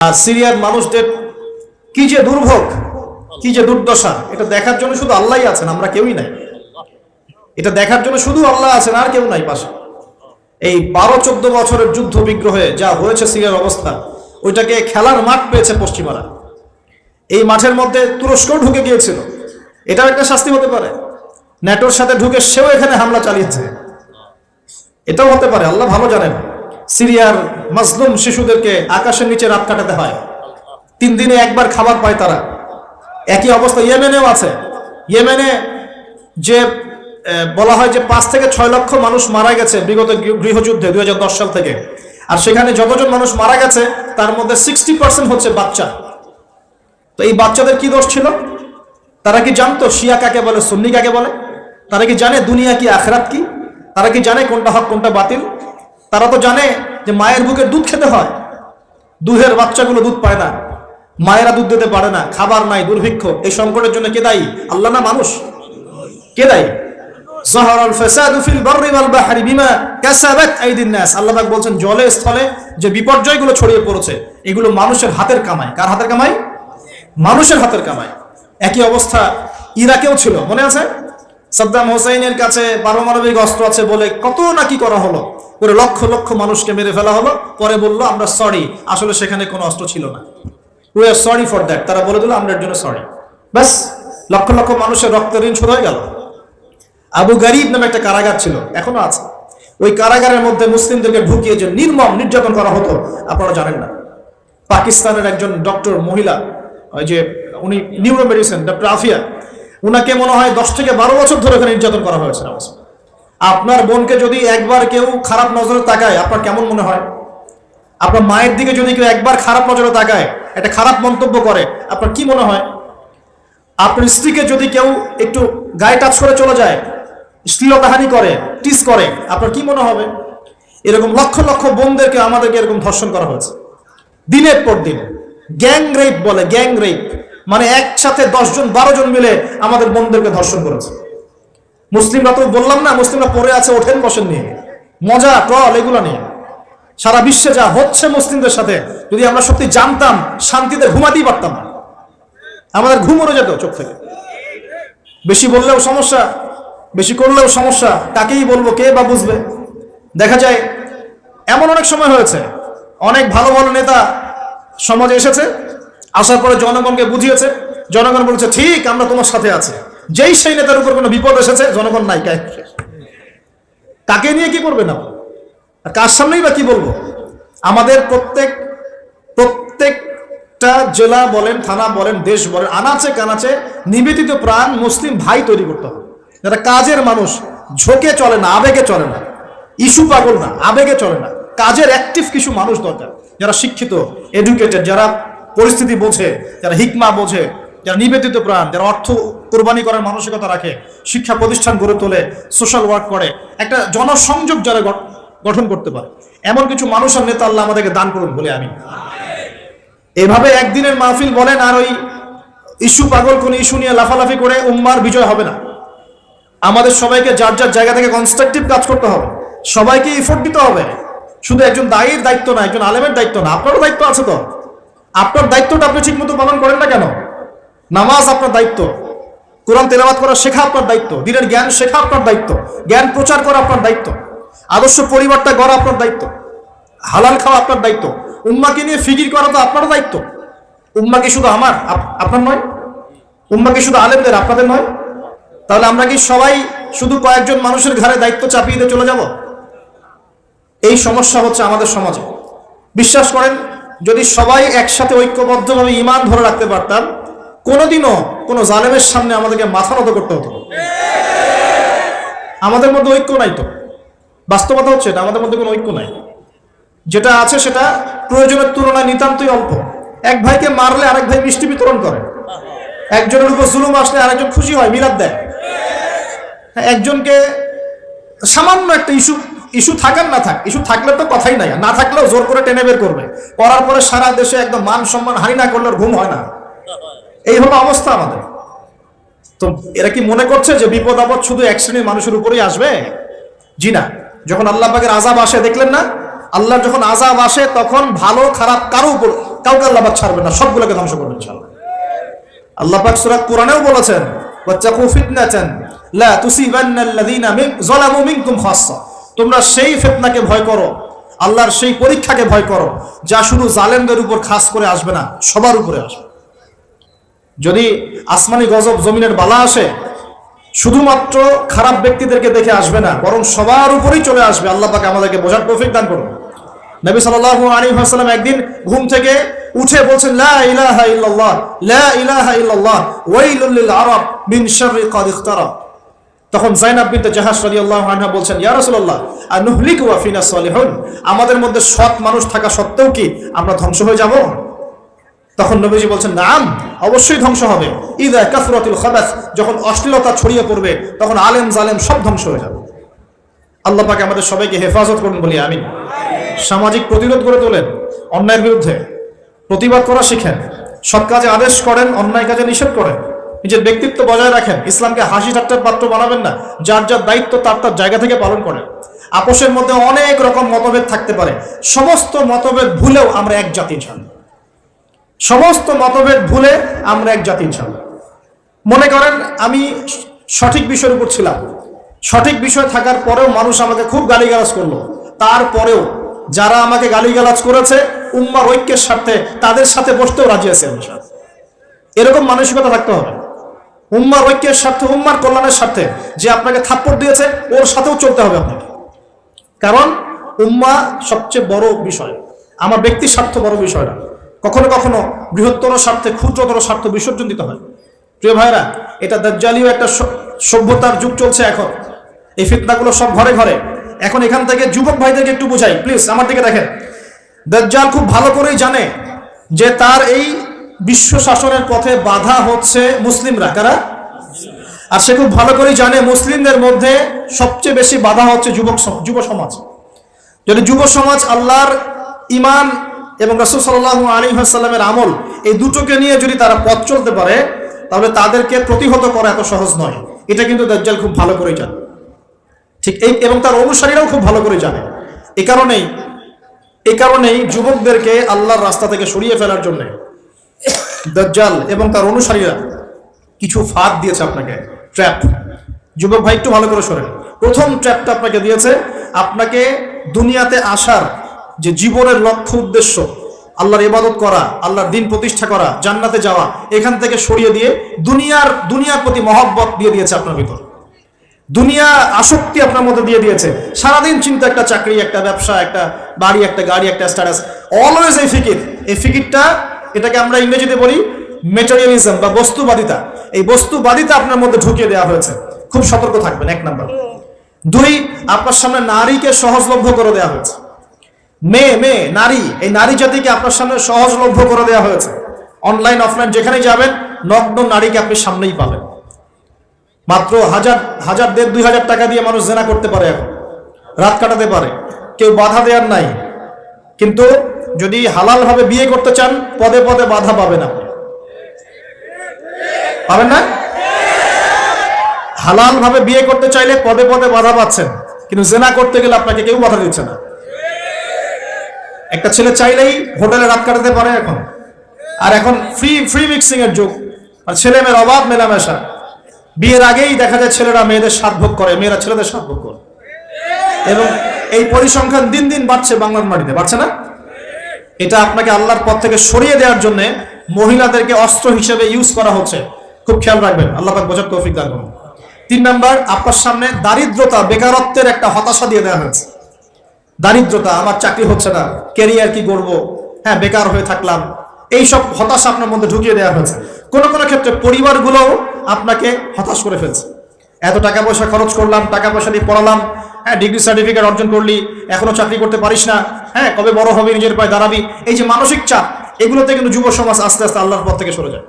আর সিরিয়ার মানুষদের কি যে দুর্ভোগ, কি যে দুর্দশা, এটা দেখার জন্য শুধু আল্লাহই আছেন, আমরা কেউই নাই। এটা দেখার জন্য শুধু আল্লাহ আছেন, আর কেউ নাই পাশে। এই 12-14 বছরের যুদ্ধ বিগ্রহে যা হয়েছে সিরিয়ার অবস্থা, ওইটাকে খেলার মাঠ পেয়েছে পশ্চিমারা। এই মাঠের মধ্যে তুরস্কও ঢুকে গিয়েছিল, এটাও একটা শাস্তি হতে পারে। ন্যাটোর সাথে ঢুকে সেও এখানে হামলা চালিয়েছে, এটাও হতে পারে, আল্লাহ ভালো জানেন। সিরিয়ার মাজলুম শিশুদেরকে আকাশের নিচে রাত কাটাতে হয়, 3 দিনে একবার খাবার পায় তারা। একই অবস্থা ইয়েমেনেও আছে। ইয়েমেনে যে বলা হয় যে 5 থেকে 6 লক্ষ মানুষ মারা গেছে বিগত গৃহযুদ্ধে 2010 সাল থেকে। আর সেখানে যতজন মানুষ মারা গেছে তার মধ্যে 60% হচ্ছে বাচ্চা। তো এই বাচ্চাদের কি দোষ ছিল? তারা কি জানতো শিয়া কাকে বলে, সুন্নি কাকে বলে? তারা কি জানে দুনিয়া কি, আখিরাত কি? তারা কি জানে কোনটা হক কোনটা বাতিল? তারা তো জানে যে মায়ের বুকের দুধ খেতে হয়, দুধের বাচ্চাগুলো দুধ পায় না, মায়েরা দুধ দিতে পারে না, খাবার নাই, দুর্ভিক্ষ। এই সংকটের জন্য কে দায়ী? আল্লাহ না মানুষ? কে দায়ী? যাহারাল ফাসাদু ফিল বাররি ওয়াল বাহরি বিমা কাসাবাত আইদিন নাস। আল্লাহ পাক বলছেন জলে স্থলে যে বিপর্যয়গুলো ছড়িয়ে পড়েছে এগুলো মানুষের হাতের কামাই। কার হাতের কামাই? মানুষের হাতের কামাই। একই অবস্থা ইরাকেও ছিল, মনে আছে? সাদ্দাম হোসেনের কাছে পারমাণবিক অস্ত্র আছে বলে কত নাকি করা হলো, করে লক্ষ লক্ষ মানুষকে মেরে ফেলা হলো। পরে বললো আমরা সরি, আসলে সেখানে কোনো অস্ত্র ছিল না, we are sorry for that. তারা বলে দিল আমরা এর জন্য সরি, ব্যাস লক্ষ লক্ষ মানুষের রক্তের ঋণ শোধ হয়ে গেল। আবু গারিব নামে একটা কারাগার ছিল, এখনো আছে। ওই কারাগারের মধ্যে মুসলিমদেরকে ঢুকিয়ে যে নির্মম নির্যাতন করা হতো আপনারা জানেন না। পাকিস্তানের একজন ডক্টর মহিলা, ওই যে উনি নিউরো মেডিসিন ডক্টর আফিয়া, উনাকে মনে হয় 10 থেকে 12 বছর ধরে এখানে নির্যাতন করা হয়েছে। আপনার বোনকে যদি একবার কেউ খারাপ নজরে তাকায় আপনার কেমন মনে হয়? আপনার মায়ের দিকে যদি কেউ একবার খারাপ নজরে তাকায়, একটা খারাপ মন্তব্য করে, আপনার কি মনে হয়? আপনার স্ত্রীকে যদি কেউ একটু গায়ে টাচ করে চলে যায়, শ্লীলতাহানি করে, টিস করে, আপনার কি মনে হবে? এরকম লক্ষ লক্ষ বোনদেরকে আমাদেরকে এরকম ধর্ষণ করা হয়েছে দিনের পর দিন। গ্যাং রেপ বলে, গ্যাং রেপ মানে একসাথে 10 জন 12 জন মিলে আমাদের বোনদেরকে ধর্ষণ করেছে। মুসলিমরা তো বললাম না, মুসলিমরা পড়ে আছে ওঠেন বসেন নিয়ে, মজা টল এগুলো নিয়ে। সারা বিশ্বে যা হচ্ছে মুসলিমদের সাথে, যদি আমরা সত্যি জানতাম শান্তিতে ঘুমাতেই পারতাম না, আমাদের ঘুম উড়ে যেত চোখ থেকে। বেশি বললেও সমস্যা, বেশি করলেও সমস্যা, কাকেই বলবো, কে বা বুঝবে? দেখা যায় এমন অনেক সময় হয়েছে, অনেক ভালো ভালো নেতা সমাজে এসেছে, আসার পরে জনগণকে বুঝিয়েছে, জনগণ বলেছে ঠিক আমরা তোমার সাথে আছি। যেই সেই নেতার উপর কোনো বিপদ এসেছে জনগণ নাই, কাকে নিয়ে কি করবে না, আর কার সামনেই বা কি বলবো? আমাদের প্রত্যেকটা জেলা বলেন, থানা বলেন, দেশ বলেন, আনাচে কানাচে নিবেদিত প্রাণ মুসলিম ভাই তৈরি করতে হবে, যারা কাজের মানুষ, ঝোঁকে চলে না, আবেগে চলে না, ইস্যু পাগল না, আবেগে চলে না, কাজের অ্যাক্টিভ কিছু মানুষ দরকার, যারা শিক্ষিত, এডুকেটেড, যারা পরিস্থিতি বোঝে, যারা হিকমা বোঝে, যারা নিবেদিত প্রাণ, যারা অর্থ কোরবানি করার মানসিকতা রাখে, শিক্ষা প্রতিষ্ঠান গড়ে তোলে, সোশ্যাল ওয়ার্ক করে, একটা জনসংযোগ যারা গঠন করতে পারে, এমন কিছু মানুষ আর নেতা আল্লাহ আমাদেরকে দান করুন বলে আমি। এভাবে একদিনের মাহফিল বলেন আর ওই ইস্যু পাগল কোন ইস্যু নিয়ে লাফালাফি করে উম্মার বিজয় হবে না। আমাদের সবাইকে যার যার জায়গা থেকে কনস্ট্রাকটিভ কাজ করতে হবে, সবাইকে এফোর্ট দিতে হবে। শুধু একজন দায়ীর দায়িত্ব না, একজন আলেমের দায়িত্ব না, আপনারও দায়িত্ব আছে। তো আপনার দায়িত্বটা আপনি ঠিক মতো পালন করেন না কেন? নামাজ আপনার দায়িত্ব, কোরআন তেলাওয়াত করা শেখা আপনার দায়িত্ব, দিনের জ্ঞান শেখা আপনার দায়িত্ব, জ্ঞান প্রচার করা আপনার দায়িত্ব, আদর্শ পরিবারটা গড়া আপনার দায়িত্ব, হালাল খাওয়া আপনার দায়িত্ব, উম্মাকে নিয়ে ফিকির করা তো আপনার দায়িত্ব। উম্মা কি শুধু আমার, আপনার নয়? উম্মা কি শুধু আলেমদের, আপনাদের নয়? তাহলে আমরা কি সবাই শুধু কয়েকজন মানুষের ঘাড়ে দায়িত্ব চাপিয়ে দিয়ে চলে যাব? এই সমস্যা হচ্ছে আমাদের সমাজে। বিশ্বাস করেন, যদি সবাই একসাথে ঐক্যবদ্ধভাবে ঈমান ধরে রাখতে পারতাম, কোনোদিনও কোনো জালেমের সামনে আমাদেরকে মাথা নত করতে হতো। আমাদের মধ্যে ঐক্য নাই। তো বাস্তবতা হচ্ছে এটা, আমাদের মধ্যে কোনো ঐক্য নাই। যেটা আছে সেটা প্রয়োজনের তুলনায় নিতান্তই অল্প। এক ভাইকে মারলে আরেক ভাই মিষ্টি বিতরণ করে, একজনের উপর জুলুম আসলে আরেকজন খুশি হয়, মিলাদ দেয়। একজনকে সামান্য একটা ইস্যু থাকার না থাক, ইস্যু থাকলে তো কথাই নাই, না থাকলেও জোর করে টেনে বের করবে, করার পরে সারা দেশে একদম মান সম্মান হানি না করলে ঘুম হয় না। এই হলো অবস্থা আমাদের। তো এরা কি মনে করছে যে বিপদ আপদ শুধু এক শ্রেণীর মানুষের উপরেই আসবে? জি না। যখন আল্লাহ পাকের আযাব আসে, দেখলেন না, আল্লাহর যখন আযাব আসে তখন ভালো খারাপ কারো উপর কাউকে আল্লাহ পাক ছাড়বেন না, সবগুলোকে ধ্বংস করবেন ইনশাআল্লাহ। আল্লাহ পাক সূরা কোরআনেও বলেছেন ওয়াত্তাকু ফিতনাতান লা তুসিবান্নাল্লাযীনা যালামু মিনকুম খাসসা, তোমরা সেই ফিতনাকে ভয় করো, আল্লাহর সেই পরীক্ষাকে ভয় করো যা শুধু জালেমদের উপর খাস করে আসবে না, সবার উপরে আসবে। যদি আসমানি গজব জমিনের বালা আসে, শুধুমাত্র খারাপ ব্যক্তিদেরকে দেখে আসবে না, বরং সবার উপরেই চলে আসবে। আল্লাহ পাক আমাদেরকে বোঝার তৌফিক দান করুন। নবী সাল্লাল্লাহু আলাইহি ওয়াসাল্লাম একদিন ঘুম থেকে উঠে বলছেন লা ইলাহা ইল্লাল্লাহ লা ইলাহা ইল্লাল্লাহ ওয়াইলুল লিল আরাব মিন শাররি ক্বাদ ইখতারাব। তখন যায়েনাব বিনতে জাহাশ রাদিয়াল্লাহু আনহা বলছেন ইয়া রাসূলুল্লাহ আনুহলিকু ওয়া ফিনা সালিহুন, আমাদের মধ্যে সৎ মানুষ থাকা সত্ত্বেও কি আমরা ধ্বংস হয়ে যাব? তখন নবীজি বলছেন নাম, অবশ্যই ধ্বংস হবে। ইযা কাসরাতুল খাবাস, যখন অশ্লীলতা ছড়িয়ে পড়বে তখন আলেম জালেম সব ধ্বংস হয়ে যাবে। আল্লাহ পাক আমাদের সবাইকে হেফাজত করুন বলি আমিন। সামাজিক প্রতিরোধ গড়ে তোলেন, অন্যায়ের বিরুদ্ধে প্রতিবাদ করা শিখেন, সৎ কাজে আদেশ করেন, অন্যায় কাজে নিষেধ করেন, নিজের ব্যক্তিত্ব বজায় রাখেন, ইসলামকে হাসি ঠাট্টার পাত্র বানাবেন না, যার যার দায়িত্ব তার তার জায়গা থেকে পালন করেন। আপোষের মধ্যে অনেক রকম মতভেদ থাকতে পারে, সমস্ত মতভেদ ভুলেও আমরা এক জাতি ইনশাআল্লাহ, সমস্ত মতভেদ ভুলে আমরা এক জাতি ইনশাআল্লাহ। মনে করেন আমি সঠিক বিষয়ের উপর ছিলাম, সঠিক বিষয় থাকার পরেও মানুষ আমাকে খুব গালিগালাজ করলো, তারপরেও যারা আমাকে গালিগালাজ করেছে উম্মার ঐক্যের স্বার্থে তাদের সাথে বসতেও রাজি আছে ইনশাআল্লাহ। এরকম মানসিকতা থাকতে হবে, উম্মার ঐক্যের স্বার্থে, উম্মার কল্যাণের স্বার্থে। যে আপনাকে থাপ্পড় দিয়েছে ওর সাথেও চলতে হবে আপনাকে, কারণ উম্মা সবচেয়ে বড় বিষয়, আমার ব্যক্তির স্বার্থ বড় বিষয় না। কখনো কখনো বৃহত্তর স্বার্থে ক্ষুদ্রতর স্বার্থ বিসর্জন দিতে হয়। প্রিয় ভাইরা, এটা দাজ্জালীয় একটা সভ্যতার যুগ চলছে এখন, এই ফিতনাগুলো সব ঘরে ঘরে। এখন এখান থেকে যুবক ভাইদেরকে একটু বোঝাই, প্লিজ আমার দিকে দেখেন। দাজ্জাল খুব ভালো করেই জানে যে তার এই বিশ্ব শাসনের পথে বাধা হচ্ছে মুসলিমরা, কারা? আর সে খুব ভালো করেই জানে মুসলিমদের মধ্যে সবচেয়ে বেশি বাধা হচ্ছে যুব সমাজ। যদি যুব সমাজ আল্লাহর ঈমান এবং রাসূল সাল্লাল্লাহু আলাইহি ওয়াসাল্লামের আমল এই দুটোকে নিয়ে যদি তারা পথ চলতে পারে, তাহলে তাদেরকে প্রতিহত করা এত সহজ নয়। এটা কিন্তু দাজ্জাল খুব ভালো করেই জানে, ঠিক এই, এবং তার অনুসারীরাও খুব ভালো করে জানে। এই কারণেই যুবকদেরকে আল্লাহর রাস্তা থেকে সরিয়ে ফেলার জন্য দাজ্জাল এবং তার অনুসারীরা কিছু ফাঁদ দিয়েছে আপনাকে, ট্র্যাপ। যুবক ভাই একটু ভালো করে শোনেন। প্রথম ট্র্যাপটা আপনাকে দিয়েছে, আপনাকে দুনিয়াতে আসার যে জীবনের লক্ষ্য উদ্দেশ্য, আল্লাহর ইবাদত করা, আল্লাহর দ্বীন প্রতিষ্ঠা করা, জান্নাতে যাওয়া, এখান থেকে সরিয়ে দিয়ে দুনিয়ার প্রতি মহব্বত দিয়ে দিয়েছে আপনার ভিতর, দুনিয়া আসক্তি আপনার মধ্যে দিয়ে দিয়েছে। সারাদিন চিন্তা, একটা চাকরি, একটা ব্যবসা, একটা বাড়ি, একটা গাড়ি, একটা স্ট্যাটাস, অলওয়েজ এই ফিকিরটা, এটাকে আমরা ইংরেজিতে বলি ম্যাটেরিয়ালিজম বা বস্তুবাদিতা। এই বস্তুবাদিতা আপনার মধ্যে ঢুকিয়ে দেওয়া হয়েছে। খুব সতর্ক থাকবেন, 1 নাম্বার। 2, আপনার সামনে নারীকে সহজলভ্য করে দেওয়া হয়েছে। মেয়ে নারী, এই নারী জাতিকে আপনার সামনে সহজলভ্য করে দেওয়া হয়েছে। অনলাইন অফলাইন যেখানেই যাবেন নগ্ন নারীকে আপনি সামনেই পাবেন। মাত্র 1000-1500 টাকা দিয়ে মানুষ জেনা করতে পারে, এখন রাত কাটাতে পারে, কেউ বাধা দেওয়ার নাই। কিন্তু যদি হালাল ভাবে বিয়ে করতে চান, পদে পদে বাধা পাবেন, আপনি পাবেন না? হালাল ভাবে বিয়ে করতে চাইলে পদে পদে বাধা পাচ্ছেন, কিন্তু জেনা করতে গেলে আপনাকে কেউ বাধা দিচ্ছে না। একটা ছেলে চাইলেই হোটেলে রাত কাটাতে পারে এখন, আর এখন ফ্রি মিক্সিং এর যুগ, আর ছেলে মেয়ের অভাব মেলামেশা। বিয়ের আগেই দেখা যায় ছেলেরা মেয়েদের স্বাদ ভোগ করে, মেয়েরা ছেলেদের স্বাদ ভোগ করে, এবং এই পরিসংখ্যান দিন দিন বাড়ছে বাংলার মাটিতে, বাড়ছে না? এটা আপনাকে আল্লাহর পথ থেকে সরিয়ে দেওয়ার জন্য মহিলাদেরকে অস্ত্র হিসেবে ইউজ করা হচ্ছে। খুব খেয়াল রাখবেন, আল্লাহ পাক বোঝার তৌফিক দান করুন। 3 নাম্বার, আপনার সামনে দারিদ্রতা, বেকারত্বের একটা হতাশা দিয়ে দেওয়া হয়েছে। দারিদ্রতা, আমার চাকরি হচ্ছে না, ক্যারিয়ার কি করবো, হ্যাঁ বেকার হয়ে থাকলাম, এইসব হতাশা আপনার মধ্যে ঢুকিয়ে দেওয়া হয়েছে। কোনো কোনো ক্ষেত্রে পরিবারগুলোও আপনাকে হতাশ করে ফেলছে। এত টাকা পয়সা খরচ করলাম, টাকা পয়সা দিয়ে পড়ালাম, হ্যাঁ ডিগ্রি সার্টিফিকেট অর্জন করলি, এখনো চাকরি করতে পারিস না, হ্যাঁ কবে বড় হবি, নিজের পায়ে দাঁড়াবি, এই যে মানসিক চাপ, এগুলোতে কিন্তু যুব সমাজ আস্তে আস্তে আল্লাহর পথ থেকে সরে যায়।